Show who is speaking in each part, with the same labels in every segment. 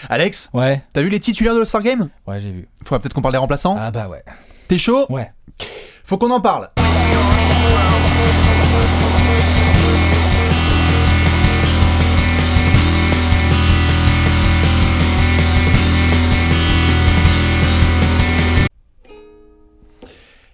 Speaker 1: Alex,
Speaker 2: Ouais.
Speaker 1: t'as vu les titulaires de l'All-Star Game ?
Speaker 2: Ouais, j'ai vu.
Speaker 1: Faudra peut-être qu'on parle des remplaçants.
Speaker 2: Ah bah ouais.
Speaker 1: T'es chaud ?
Speaker 2: Ouais.
Speaker 1: Faut qu'on en parle.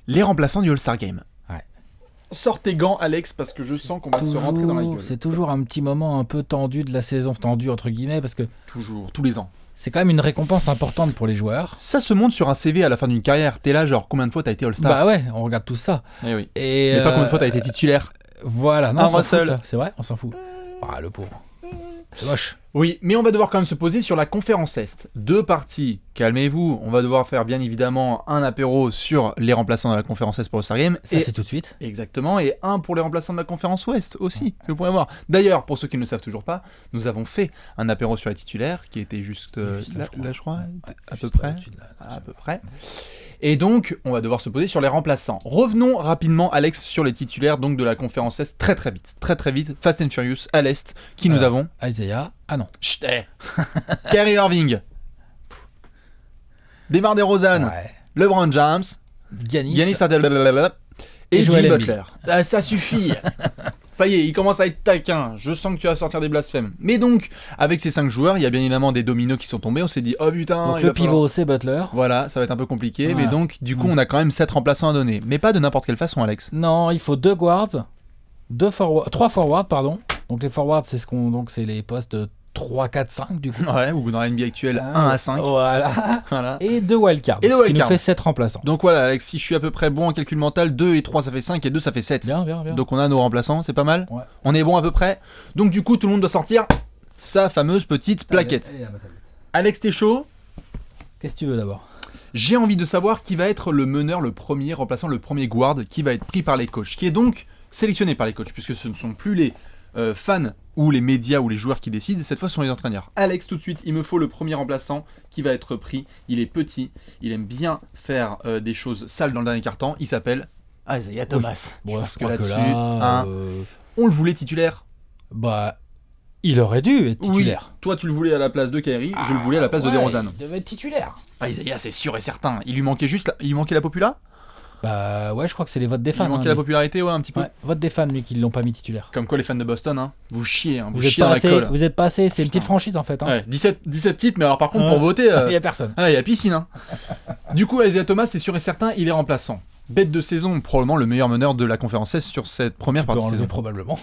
Speaker 1: Les remplaçants du All-Star Game.
Speaker 2: Ouais.
Speaker 1: Sors tes gants, Alex, parce que je sens qu'on va se rentrer dans la gueule.
Speaker 2: C'est toujours un petit moment un peu tendu de la saison, tendu entre guillemets, parce que
Speaker 1: Toujours, tous les ans.
Speaker 2: c'est quand même une récompense importante pour les joueurs.
Speaker 1: Ça se monte sur un CV à la fin d'une carrière. T'es là, genre, combien de fois t'as été All-Star ?
Speaker 2: Bah ouais, on regarde tout ça.
Speaker 1: Eh oui.
Speaker 2: Et
Speaker 1: Mais pas combien de fois t'as été titulaire ?
Speaker 2: Voilà, non,
Speaker 1: Un
Speaker 2: on s'en fout de
Speaker 1: Russell.
Speaker 2: ça. C'est vrai, on s'en fout. Ah, le pauvre. C'est moche.
Speaker 1: Oui, mais on va devoir quand même se poser sur la conférence Est. 2 parties, calmez-vous, on va devoir faire bien évidemment un apéro sur les remplaçants de la conférence Est pour le All-Star Game.
Speaker 2: Ça, c'est tout de suite.
Speaker 1: Exactement, et un pour les remplaçants de la conférence Ouest aussi, que vous pourrez voir. D'ailleurs, pour ceux qui ne le savent toujours pas, nous avons fait un apéro sur les titulaires, qui était juste,
Speaker 2: Juste
Speaker 1: là,
Speaker 2: là,
Speaker 1: je crois, à peu
Speaker 2: Juste
Speaker 1: près.
Speaker 2: au-dessus de là.
Speaker 1: À peu près. Et donc, on va devoir se poser sur les remplaçants. Revenons rapidement, Alex, sur les titulaires donc de la conférence Est, très vite, Fast and Furious, à l'Est, qui nous avons...
Speaker 2: Isaiah. Ah non.
Speaker 1: Chut, Kyrie Irving, DeMar DeRozan,
Speaker 2: Ouais.
Speaker 1: LeBron James,
Speaker 2: Giannis.
Speaker 1: Antetokounmpo et
Speaker 2: Et
Speaker 1: Jimmy
Speaker 2: Joel
Speaker 1: Butler. Ah, ça suffit. Ça y est, il commence à être taquin. Je sens que tu vas sortir des blasphèmes. Mais donc, avec ces 5 joueurs, il y a bien évidemment des dominos qui sont tombés. On s'est dit, oh putain,
Speaker 2: Donc
Speaker 1: il
Speaker 2: le
Speaker 1: va falloir-
Speaker 2: pivot, c'est Butler.
Speaker 1: Voilà, ça va être un peu compliqué.
Speaker 2: Voilà.
Speaker 1: Mais donc, du coup, on a quand même 7 remplaçants à donner. Mais pas de n'importe quelle façon, Alex.
Speaker 2: Non, il faut 2 guards, 3 forwards, pardon. Donc les forwards, c'est c'est les postes 3, 4, 5 du coup.
Speaker 1: Ouais, ou dans la NBA actuelle, 1 à 5.
Speaker 2: Voilà.
Speaker 1: Voilà.
Speaker 2: Et 2 wildcards.
Speaker 1: Et deux
Speaker 2: Ce qui nous
Speaker 1: wildcards.
Speaker 2: fait 7 remplaçants.
Speaker 1: Donc voilà, Alex, si je suis à peu près bon en calcul mental, 2 et 3 ça fait 5 et 2 ça fait 7.
Speaker 2: Bien.
Speaker 1: Donc on a nos remplaçants, c'est pas mal.
Speaker 2: Ouais.
Speaker 1: On est bon à peu près. Donc du coup, tout le monde doit sortir sa fameuse petite plaquette.
Speaker 2: Allez, à ma tablette.
Speaker 1: Alex, t'es chaud ?
Speaker 2: Qu'est-ce que tu veux d'abord ?
Speaker 1: J'ai envie de savoir qui va être le meneur, le premier remplaçant, le premier guard qui va être pris par les coachs, qui est donc sélectionné par les coachs, puisque ce ne sont plus les fans ou les médias ou les joueurs qui décident, cette fois ce sont les entraîneurs. Alex, tout de suite, il me faut le premier remplaçant qui va être pris. Il est petit, il aime bien faire des choses sales dans le dernier quart-temps, il s'appelle Isaiah Thomas.
Speaker 2: Bon,
Speaker 1: pense
Speaker 2: je
Speaker 1: que
Speaker 2: crois que
Speaker 1: là-dessus,
Speaker 2: là,
Speaker 1: hein, on le voulait titulaire.
Speaker 2: bah, il aurait dû être titulaire.
Speaker 1: Oui, toi tu le voulais à la place de Kyrie, je le voulais à la place de DeRozan.
Speaker 2: Il devait être titulaire.
Speaker 1: Isaiah, c'est sûr et certain. Il lui manquait la popula.
Speaker 2: Bah ouais, je crois que c'est les votes des
Speaker 1: Il
Speaker 2: fans.
Speaker 1: lui manquait
Speaker 2: hein,
Speaker 1: la
Speaker 2: lui.
Speaker 1: popularité, ouais, un petit peu.
Speaker 2: Ouais, vote des fans, lui, qui l'ont pas mis titulaire.
Speaker 1: Comme quoi les fans de Boston, hein, vous chiez,
Speaker 2: Vous
Speaker 1: chiez
Speaker 2: êtes
Speaker 1: dans
Speaker 2: pas
Speaker 1: la colle.
Speaker 2: assez, vous êtes pas assez, c'est une
Speaker 1: Putain.
Speaker 2: petite franchise en fait. Hein.
Speaker 1: Ouais, 17 titres, mais alors par contre
Speaker 2: Ouais.
Speaker 1: pour voter,
Speaker 2: Il y a personne.
Speaker 1: il y a piscine. Hein. Du coup, Isaiah Thomas, c'est sûr et certain, il est remplaçant. Bête de saison, probablement le meilleur meneur de la conférence Est sur cette première
Speaker 2: Tu peux
Speaker 1: partie de
Speaker 2: enlever
Speaker 1: saison.
Speaker 2: probablement.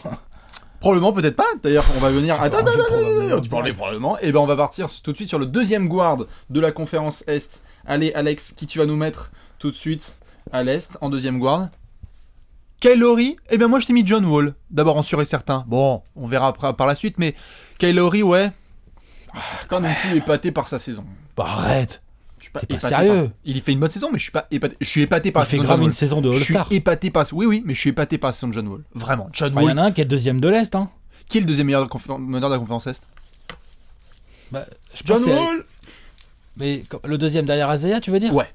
Speaker 1: Probablement, peut-être pas. D'ailleurs, on va venir. Attends,
Speaker 2: enlever probablement.
Speaker 1: tu peux enlever probablement. Et ben, on va partir tout de suite sur le deuxième guard de la conférence Est. Allez, Alex, qui tu vas nous mettre tout de suite à l'Est en deuxième guard? Kyle Lowry, eh bien moi je t'ai mis John Wall, d'abord en sûr et certain. Bon, on verra après, par la suite, mais Kyle Lowry, ouais, quand même plus épaté par sa saison.
Speaker 2: Bah arrête.
Speaker 1: Je suis pas
Speaker 2: T'es pas
Speaker 1: épaté
Speaker 2: sérieux.
Speaker 1: par- Il fait une bonne saison, mais je suis pas épaté. Je suis épaté par
Speaker 2: Il
Speaker 1: la
Speaker 2: fait
Speaker 1: saison de
Speaker 2: grave
Speaker 1: John
Speaker 2: une
Speaker 1: Wall.
Speaker 2: saison de
Speaker 1: Je suis
Speaker 2: All-Star.
Speaker 1: épaté par. Oui, mais je suis épaté par la saison de John Wall. Vraiment, John
Speaker 2: Bah, il y
Speaker 1: Wall.
Speaker 2: en a un qui est deuxième de l'Est. Hein.
Speaker 1: Qui est le deuxième meilleur meneur de la conférence Est?
Speaker 2: Bah, je pense
Speaker 1: John
Speaker 2: que c'est-
Speaker 1: Wall.
Speaker 2: Mais le deuxième derrière Isaiah, tu veux dire?
Speaker 1: Ouais.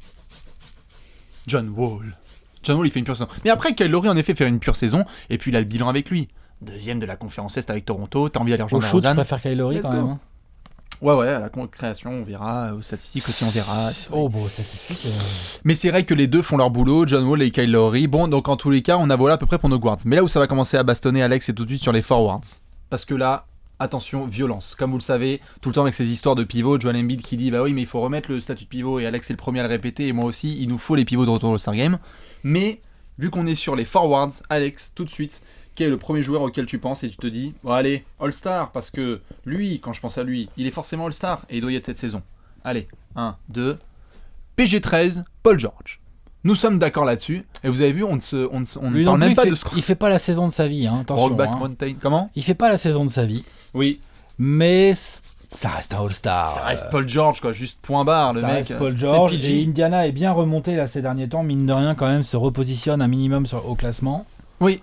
Speaker 1: John Wall. John Wall, il fait une pure saison. Mais après, Kyle Lowry, en effet, fait une pure saison. Et puis, il a le bilan avec lui. Deuxième de la conférence Est avec Toronto. T'as envie d'aller
Speaker 2: Au
Speaker 1: rejoindre
Speaker 2: shoot, je
Speaker 1: Rosanne.
Speaker 2: préfère Kyle Lowry
Speaker 1: Let's
Speaker 2: quand
Speaker 1: go.
Speaker 2: même. Hein.
Speaker 1: Ouais, à la création, on verra. Aux statistiques aussi, on verra.
Speaker 2: Oh, bon, statistique.
Speaker 1: Mais c'est vrai que les deux font leur boulot, John Wall et Kyle Lowry. Bon, donc en tous les cas, on a voilà à peu près pour nos guards. Mais là où ça va commencer à bastonner, Alex, c'est tout de suite sur les forwards. Parce que là, attention, violence. Comme vous le savez, tout le temps avec ces histoires de pivot, Joel Embiid qui dit bah oui, mais il faut remettre le statut de pivot. Et Alex est le premier à le répéter, et moi aussi, il nous faut les pivots de retour au All-Star Game. Mais vu qu'on est sur les forwards, Alex, tout de suite, quel est le premier joueur auquel tu penses et tu te dis bon allez, All-Star, parce que lui, quand je pense à lui, il est forcément All-Star et il doit y être cette saison. Allez, 1, 2, PG13, Paul George. Nous sommes d'accord là-dessus, et vous avez vu, on ne
Speaker 2: Lui
Speaker 1: parle
Speaker 2: non
Speaker 1: même
Speaker 2: plus,
Speaker 1: pas
Speaker 2: il
Speaker 1: de
Speaker 2: fait, il fait pas la saison de sa vie, hein, attention.
Speaker 1: Rockback
Speaker 2: Hein.
Speaker 1: Mountain. Comment?
Speaker 2: Il fait pas la saison de sa vie,
Speaker 1: Oui,
Speaker 2: mais ça reste un All-Star.
Speaker 1: ça reste Paul George, quoi, juste point barre, le
Speaker 2: Ça
Speaker 1: mec.
Speaker 2: reste Paul George.
Speaker 1: C'est PG.
Speaker 2: Et Indiana est bien remonté là ces derniers temps, mine de rien quand même se repositionne un minimum au classement.
Speaker 1: Oui,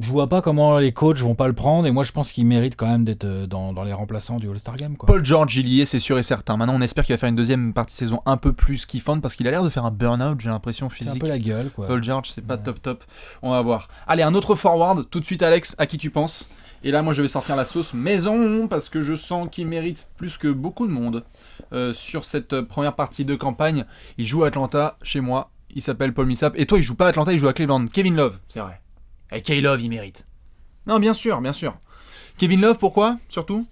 Speaker 2: Je vois pas comment les coachs vont pas le prendre, et moi je pense qu'il mérite quand même d'être dans les remplaçants du All-Star Game, quoi.
Speaker 1: Paul George, il y est, c'est sûr et certain. Maintenant, on espère qu'il va faire une deuxième partie de saison un peu plus kiffante, parce qu'il a l'air de faire un burn-out, j'ai l'impression,
Speaker 2: C'est un
Speaker 1: physique.
Speaker 2: peu la gueule, quoi.
Speaker 1: Paul George, c'est pas top. On va voir. Allez, un autre forward, tout de suite, Alex, à qui tu penses? Et là, moi, je vais sortir la sauce maison parce que je sens qu'il mérite plus que beaucoup de monde sur cette première partie de campagne. Il joue à Atlanta, chez moi. Il s'appelle Paul Millsap. Et toi, il joue pas à Atlanta, il joue à Cleveland. Kevin Love, c'est vrai. Et K-Love, il mérite. Non, bien sûr, bien sûr. Kevin Love, pourquoi, surtout?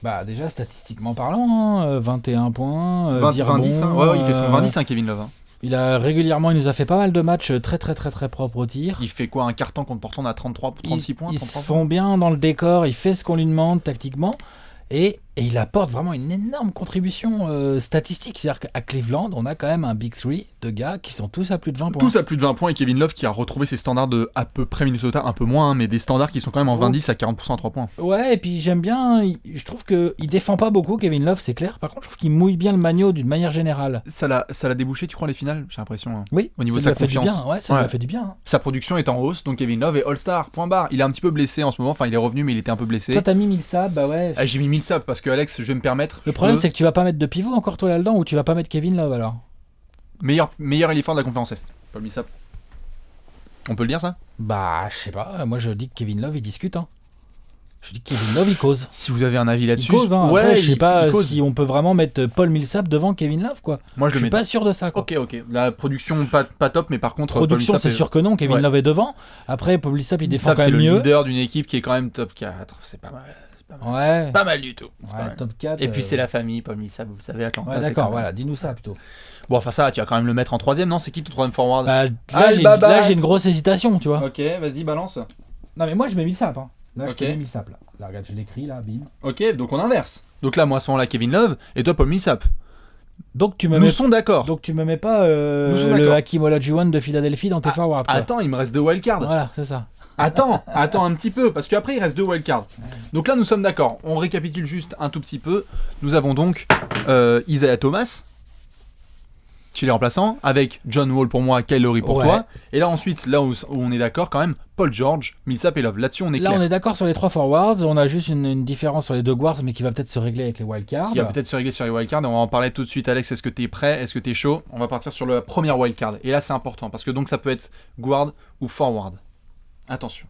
Speaker 2: Bah déjà statistiquement parlant, 21 points, 10 rebonds,
Speaker 1: 20-10, hein. Ouais, il fait son 20-10, hein, Kevin Love. Hein.
Speaker 2: Il nous a fait pas mal de matchs très très très très propres au tir.
Speaker 1: Il fait quoi, un carton contre Portland à 36 points?
Speaker 2: Ils se font bien dans le décor, il fait ce qu'on lui demande tactiquement. Et il apporte vraiment une énorme contribution statistique. C'est-à-dire qu'à Cleveland, on a quand même un Big 3 de gars qui sont tous à plus de 20 points.
Speaker 1: Tous à plus de 20 points et Kevin Love qui a retrouvé ses standards de à peu près Minnesota, un peu moins, hein, mais des standards qui sont quand même en 20-10 à 40% à 3 points.
Speaker 2: Ouais, et puis j'aime bien, je trouve qu'il défend pas beaucoup Kevin Love, c'est clair. Par contre, je trouve qu'il mouille bien le maillot d'une manière générale.
Speaker 1: Ça l'a débouché, tu crois, les finales? J'ai l'impression. Hein.
Speaker 2: Oui,
Speaker 1: au niveau de
Speaker 2: ça
Speaker 1: sa confiance.
Speaker 2: Fait du bien. Ouais, ça lui a fait du bien. Hein.
Speaker 1: Sa production est en hausse, donc Kevin Love est All-Star, point barre. Il est un petit peu blessé en ce moment, enfin il est revenu, mais il était un peu blessé.
Speaker 2: Toi, t'as mis Millsap, bah ouais.
Speaker 1: Ah, j'ai mis Millsap parce que Alex, je vais me permettre.
Speaker 2: Le problème, c'est que tu vas pas mettre de pivot encore toi là-dedans, ou tu vas pas mettre Kevin Love alors.
Speaker 1: Meilleur éléphant de la conférence Est, Paul Millsap. On peut le dire ça?
Speaker 2: Bah, je sais pas. Moi, je dis que Kevin Love, il discute. Hein. Je dis que Kevin Love, il cause.
Speaker 1: Si vous avez un avis là-dessus,
Speaker 2: il cause. Hein.
Speaker 1: Ouais,
Speaker 2: après, je sais pas
Speaker 1: cause.
Speaker 2: si on peut vraiment mettre Paul Millsap devant Kevin Love, quoi.
Speaker 1: Moi,
Speaker 2: je suis pas sûr de ça. Quoi.
Speaker 1: Ok. La production pas top, mais par contre,
Speaker 2: production,
Speaker 1: Paul
Speaker 2: c'est sûr que non. Kevin Love est devant. Après, Paul Millsap, il défend quand même mieux.
Speaker 1: C'est le leader d'une équipe qui est quand même top 4. C'est pas mal.
Speaker 2: Ouais.
Speaker 1: Pas mal du tout.
Speaker 2: Ouais, top 4.
Speaker 1: Et puis c'est la famille, Paul Millsap, vous le savez, Atlanta.
Speaker 2: Ouais, d'accord, voilà, dis-nous ça plutôt.
Speaker 1: Bon, enfin ça, tu vas quand même le mettre en troisième, non? C'est qui ton troisième forward?
Speaker 2: Là, j'ai une grosse hésitation, tu vois.
Speaker 1: Ok, vas-y, balance.
Speaker 2: Non, mais moi, je mets Millsap. Hein. Là, je mets Millsap. Là, regarde, je l'écris, là, bim.
Speaker 1: Ok, donc on inverse. Donc là, moi, à ce moment-là, Kevin Love, et toi, Paul Millsap.
Speaker 2: Donc tu me
Speaker 1: Nous sommes d'accord.
Speaker 2: Donc tu me mets pas le Hakeem Olajuwon de Philadelphie dans tes forwards.
Speaker 1: Attends, il me reste 2 wildcards.
Speaker 2: Voilà, c'est ça.
Speaker 1: Attends un petit peu, parce qu'après il reste 2 wildcards. Donc là nous sommes d'accord, on récapitule juste un tout petit peu. Nous avons donc Isaiah Thomas, chez les remplaçants, avec John Wall pour moi, Kyle Lowry pour toi. Et là ensuite, là où on est d'accord quand même, Paul George, Millsap et Love. Là-dessus on est clair.
Speaker 2: Là on est d'accord sur les 3 forwards, on a juste une différence sur les 2 guards, mais qui va peut-être se régler avec les wildcards.
Speaker 1: Qui va peut-être se régler sur les wildcards, et on va en parler tout de suite. Alex, est-ce que t'es prêt? Est-ce que t'es chaud? On va partir sur la première wildcard. Et là c'est important, parce que donc ça peut être guard ou forward. Attention.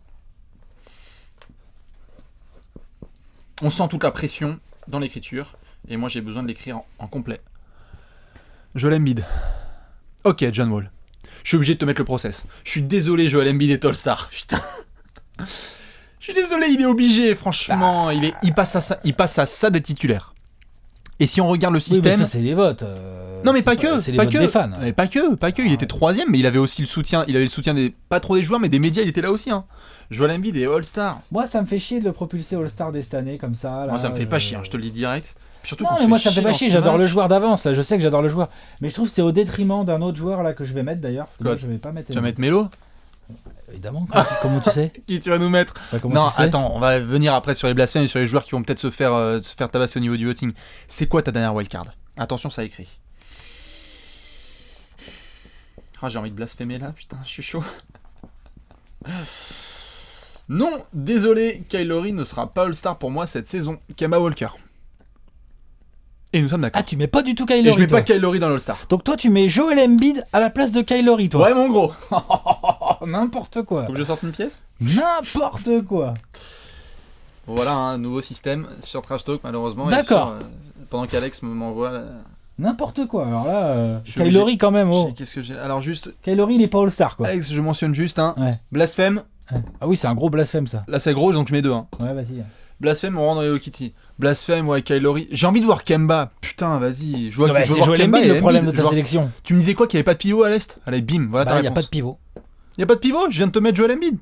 Speaker 1: On sent toute la pression dans l'écriture, et moi j'ai besoin de l'écrire en complet. Joel Embiid. Ok, John Wall. Je suis obligé de te mettre le process. Je suis désolé, Joel Embiid est All-Star. Putain. Je suis désolé, il est obligé, franchement. Il passe à ça d'être titulaire. Et si on regarde le système...
Speaker 2: Oui, mais ça, c'est les votes.
Speaker 1: Non, mais pas que.
Speaker 2: C'est les votes des fans.
Speaker 1: Mais pas que. Il était 3ème, mais il avait aussi le soutien. Il avait le soutien pas trop des joueurs, mais des médias, il était là aussi. Hein. Joel Embiid est All-Star.
Speaker 2: Moi, ça me fait chier de le propulser All-Star dès cette année, comme ça. Là,
Speaker 1: moi, ça me fait pas chier, hein, je te le dis direct. Surtout
Speaker 2: non, mais moi, ça me fait pas chier. J'adore le joueur d'avance. Là. Je sais que j'adore le joueur. Mais je trouve que c'est au détriment d'un autre joueur là que je vais mettre d'ailleurs. Parce que moi, je vais pas mettre.
Speaker 1: Tu vas mettre Melo?
Speaker 2: Évidemment, comment tu sais?
Speaker 1: Qui tu vas nous mettre? Non, attends, on va venir après sur les blasphèmes et sur les joueurs qui vont peut-être se faire tabasser au niveau du voting. C'est quoi ta dernière wildcard? Attention, ça écrit. Ah, j'ai envie de blasphémer là, putain, je suis chaud. Non, désolé, Kyle Lowry ne sera pas All-Star pour moi cette saison. Kemba Walker. Et nous sommes d'accord.
Speaker 2: Ah, tu mets pas du tout Kyle Lowry.
Speaker 1: Et je mets pas Kyle Lowry dans l'All-Star.
Speaker 2: Donc toi, tu mets Joel Embiid à la place de Kyle Lowry, toi.
Speaker 1: Ouais, mon gros.
Speaker 2: N'importe quoi.
Speaker 1: Faut que je sorte une pièce?
Speaker 2: N'importe quoi.
Speaker 1: Voilà un nouveau système sur Trash Talk, malheureusement.
Speaker 2: D'accord.
Speaker 1: Pendant qu'Alex m'envoie.
Speaker 2: N'importe quoi. Alors là, Kyle Lowry quand même. Oh.
Speaker 1: Qu'est-ce que j'ai? Alors juste.
Speaker 2: Kyle Lowry, il est pas All-Star, quoi.
Speaker 1: Alex, je mentionne juste un blasphème.
Speaker 2: Ah oui, c'est un gros blasphème, ça.
Speaker 1: Là, c'est gros, donc je mets 2. Hein.
Speaker 2: Ouais, vas-y.
Speaker 1: Blasphème, on rentre dans Hello Kitty. Blasphème, ouais, Kyle Lowry. J'ai envie de voir Kemba. Putain, vas-y. Je vois
Speaker 2: c'est Joel Embiid le problème de ta sélection.
Speaker 1: Tu me disais quoi, qu'il n'y avait pas de pivot à l'Est? Allez, bim, voilà ta réponse.
Speaker 2: Il n'y a pas de pivot.
Speaker 1: Il n'y a pas de pivot? Je viens de te mettre Joel Embiid.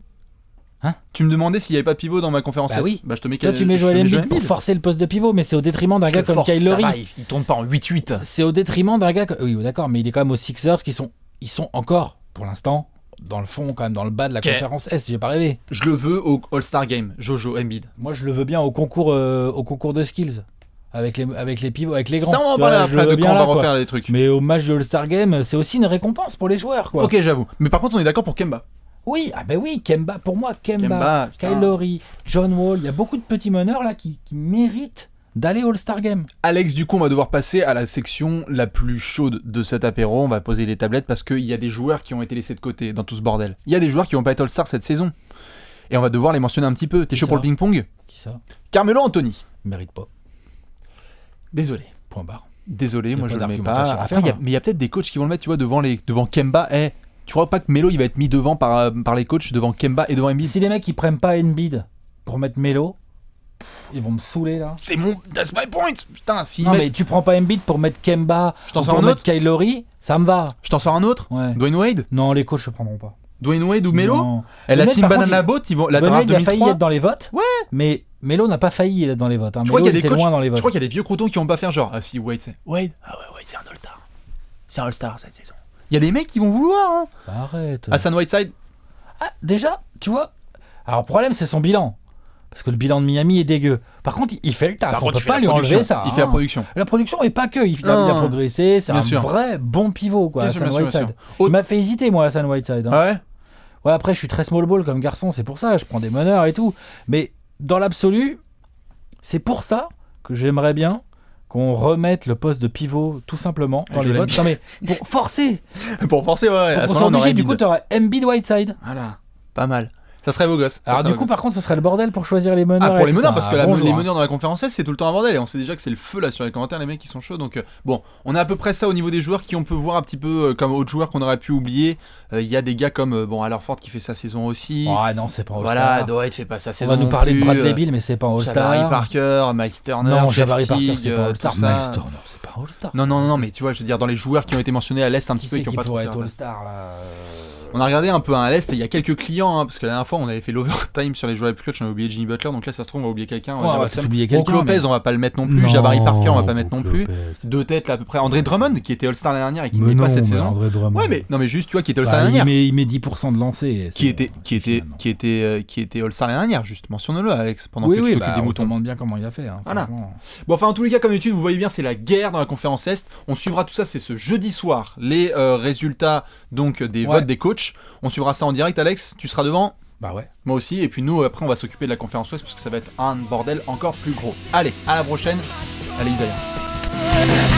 Speaker 2: Hein?
Speaker 1: Tu me demandais s'il n'y avait pas de pivot dans ma conférence Est.
Speaker 2: Oui.
Speaker 1: Bah, je te mets
Speaker 2: Toi, tu mets Joel Embiid pour forcer le poste de pivot, mais c'est au détriment d'un gars comme Kyle Lowry.
Speaker 1: Il tourne pas en 8-8.
Speaker 2: C'est au détriment d'un gars. Oui, d'accord, mais il est quand même aux Sixers ils sont encore, pour l'instant, dans le fond, quand même, dans le bas de la conférence Est, j'ai pas rêvé.
Speaker 1: Je le veux au All-Star Game, Jojo Embiid.
Speaker 2: Moi, je le veux bien au concours de skills. Avec les pivots, avec les grands.
Speaker 1: Ça, on va en parler après de quand on va refaire les trucs.
Speaker 2: Mais au match de All-Star Game, c'est aussi une récompense pour les joueurs, quoi.
Speaker 1: Ok, j'avoue. Mais par contre, on est d'accord pour Kemba.
Speaker 2: Oui, Kemba, pour moi, Kemba Kyle Lowry, John Wall, il y a beaucoup de petits meneurs là qui méritent d'aller All-Star Game.
Speaker 1: Alex, du coup, on va devoir passer à la section la plus chaude de cet apéro. On va poser les tablettes parce qu'il y a des joueurs qui ont été laissés de côté dans tout ce bordel. Il y a des joueurs qui vont pas être All-Star cette saison. Et on va devoir les mentionner un petit peu. T'es chaud
Speaker 2: ça
Speaker 1: pour le ping-pong?
Speaker 2: Qui ça?
Speaker 1: Carmelo Anthony.
Speaker 2: Mérite pas.
Speaker 1: Désolé.
Speaker 2: Point barre.
Speaker 1: Désolé,
Speaker 2: Y a
Speaker 1: moi
Speaker 2: pas
Speaker 1: je le mets
Speaker 2: d'argumentation
Speaker 1: pas.
Speaker 2: à
Speaker 1: Après,
Speaker 2: faire.
Speaker 1: mais il y a peut-être des coachs qui vont le mettre, tu vois, devant Kemba. Tu crois pas que Melo il va être mis devant par les coachs devant Kemba et devant Embiid?
Speaker 2: Si les mecs ils prennent pas Embiid pour mettre Melo, ils vont me saouler là.
Speaker 1: C'est mon. That's my point. Putain, si.
Speaker 2: Non mais tu prends pas Embiid pour mettre Kemba,
Speaker 1: Je t'en
Speaker 2: ou
Speaker 1: sors
Speaker 2: pour
Speaker 1: un
Speaker 2: mettre
Speaker 1: autre
Speaker 2: Kyle Lowry, ça me va.
Speaker 1: Je t'en sors un autre.
Speaker 2: Ouais.
Speaker 1: Dwayne Wade.
Speaker 2: Non, les coachs se prendront pas.
Speaker 1: Dwayne Wade ou Melo.
Speaker 2: Non.
Speaker 1: Et
Speaker 2: Le
Speaker 1: la
Speaker 2: mec,
Speaker 1: team
Speaker 2: par
Speaker 1: Banana
Speaker 2: contre,
Speaker 1: Boat, ils vont la
Speaker 2: Dwayne
Speaker 1: draft
Speaker 2: Wade, il a failli
Speaker 1: 2003.
Speaker 2: être dans les votes.
Speaker 1: Ouais.
Speaker 2: Mais Melo n'a pas failli être dans les votes. Hein.
Speaker 1: Je crois
Speaker 2: Melo
Speaker 1: qu'il y a des
Speaker 2: était
Speaker 1: coachs.
Speaker 2: loin dans les
Speaker 1: Je
Speaker 2: votes.
Speaker 1: crois qu'il y a des vieux croutons qui vont pas faire genre. Ah si Wade c'est. Wade. Ah ouais Wade c'est un All-Star. C'est un All-Star cette saison. Il y a des mecs qui vont vouloir. Hein.
Speaker 2: Arrête.
Speaker 1: Hassan Whiteside.
Speaker 2: Ah, déjà, tu vois. Alors le problème c'est son bilan. Parce que le bilan de Miami est dégueu. Par contre, il fait le taf. On peut pas lui enlever ça.
Speaker 1: Il fait la
Speaker 2: hein.
Speaker 1: production.
Speaker 2: La production est pas que. Il a progressé. C'est
Speaker 1: Bien
Speaker 2: un
Speaker 1: sûr.
Speaker 2: vrai bon pivot, quoi.
Speaker 1: Bien sûr,
Speaker 2: Hassan
Speaker 1: bien sûr, bien
Speaker 2: Whiteside.
Speaker 1: sûr.
Speaker 2: Il m'a fait hésiter, moi, Hassan Whiteside. Hein.
Speaker 1: Ah ouais.
Speaker 2: Ouais, après, je suis très small ball comme garçon. C'est pour ça. Je prends des meneurs et tout. Mais dans l'absolu, c'est pour ça que j'aimerais bien qu'on remette le poste de pivot tout simplement dans
Speaker 1: Je
Speaker 2: les
Speaker 1: l'aime
Speaker 2: votes. Non, mais pour forcer.
Speaker 1: Pour forcer ouais.
Speaker 2: Pour
Speaker 1: À ce
Speaker 2: qu'on soit
Speaker 1: moment-là, on aurait
Speaker 2: obligé, du
Speaker 1: Embiid.
Speaker 2: coup, t'aurais Embiid Whiteside.
Speaker 1: Voilà. Pas mal. Ça serait beau gosse.
Speaker 2: Alors, du coup, par contre, ce serait le bordel pour choisir les meneurs.
Speaker 1: Ah, pour
Speaker 2: et
Speaker 1: les
Speaker 2: tout
Speaker 1: meneurs,
Speaker 2: ça.
Speaker 1: parce que
Speaker 2: Bonjour,
Speaker 1: les
Speaker 2: hein.
Speaker 1: meneurs dans la conférence S, c'est tout le temps un bordel. Et on sait déjà que c'est le feu là sur les commentaires, les mecs qui sont chauds. Donc, bon, on a à peu près ça au niveau des joueurs qui on peut voir un petit peu comme autres joueurs qu'on aurait pu oublier. Il y a des gars comme, Allerford qui fait sa saison aussi.
Speaker 2: Ah non, c'est pas All-Star.
Speaker 1: Voilà, Dwight fait pas sa
Speaker 2: On
Speaker 1: saison.
Speaker 2: va nous
Speaker 1: non
Speaker 2: parler de
Speaker 1: plus.
Speaker 2: Bradley Beal, mais c'est pas All-Star.
Speaker 1: Jabari Parker, Miles Turner,
Speaker 2: Non,
Speaker 1: Jeff
Speaker 2: Jabari Parker,
Speaker 1: Teague,
Speaker 2: c'est pas All-Star.
Speaker 1: tout ça.
Speaker 2: Miles Turner, c'est pas All-Star.
Speaker 1: Non, mais tu vois, je veux dire, dans les joueurs qui ont été mentionnés à l'Est un petit
Speaker 2: Qui
Speaker 1: peu et
Speaker 2: c'est
Speaker 1: qui ont
Speaker 2: qui
Speaker 1: pas trop
Speaker 2: pourrait
Speaker 1: fait
Speaker 2: être
Speaker 1: leur
Speaker 2: All-Star là
Speaker 1: On a regardé un peu à l'Est et il y a quelques clients, hein, parce que la dernière fois on avait fait l'overtime sur les joueurs les plus clutch, on a oublié Jimmy Butler, donc là ça se trouve on va oublier quelqu'un.
Speaker 2: Ouais, on va peut-être oublier quelqu'un,
Speaker 1: Brook Lopez
Speaker 2: mais-
Speaker 1: on va pas le mettre non plus, Jabari Parker on va pas mettre non plus. Deux têtes là à peu près. André Drummond qui était All-Star l'année dernière et qui n'est pas cette saison.
Speaker 2: André Drummond.
Speaker 1: Ouais mais non mais juste tu vois qui était All-Star l'année
Speaker 2: Bah,
Speaker 1: dernière.
Speaker 2: il met 10% de lancer.
Speaker 1: Qui était All-Star l'année dernière, juste mentionne-le Alex pendant
Speaker 2: Oui,
Speaker 1: que tu
Speaker 2: oui,
Speaker 1: t'occupes
Speaker 2: bah,
Speaker 1: des
Speaker 2: on te
Speaker 1: moutons.
Speaker 2: demande bien comment il a fait. Hein,
Speaker 1: Voilà.
Speaker 2: franchement.
Speaker 1: Bon, enfin, en tous les cas, comme d'habitude, vous voyez bien, c'est la guerre dans la conférence Est. On suivra tout ça, c'est ce jeudi soir, les résultats donc des
Speaker 2: Ouais.
Speaker 1: votes des coachs. On suivra ça en direct, Alex. Tu seras devant,
Speaker 2: Bah ouais.
Speaker 1: moi aussi. Et puis nous, après, on va s'occuper de la conférence Ouest parce que ça va être un bordel encore plus gros. Allez, à la prochaine. Allez, Isaiah.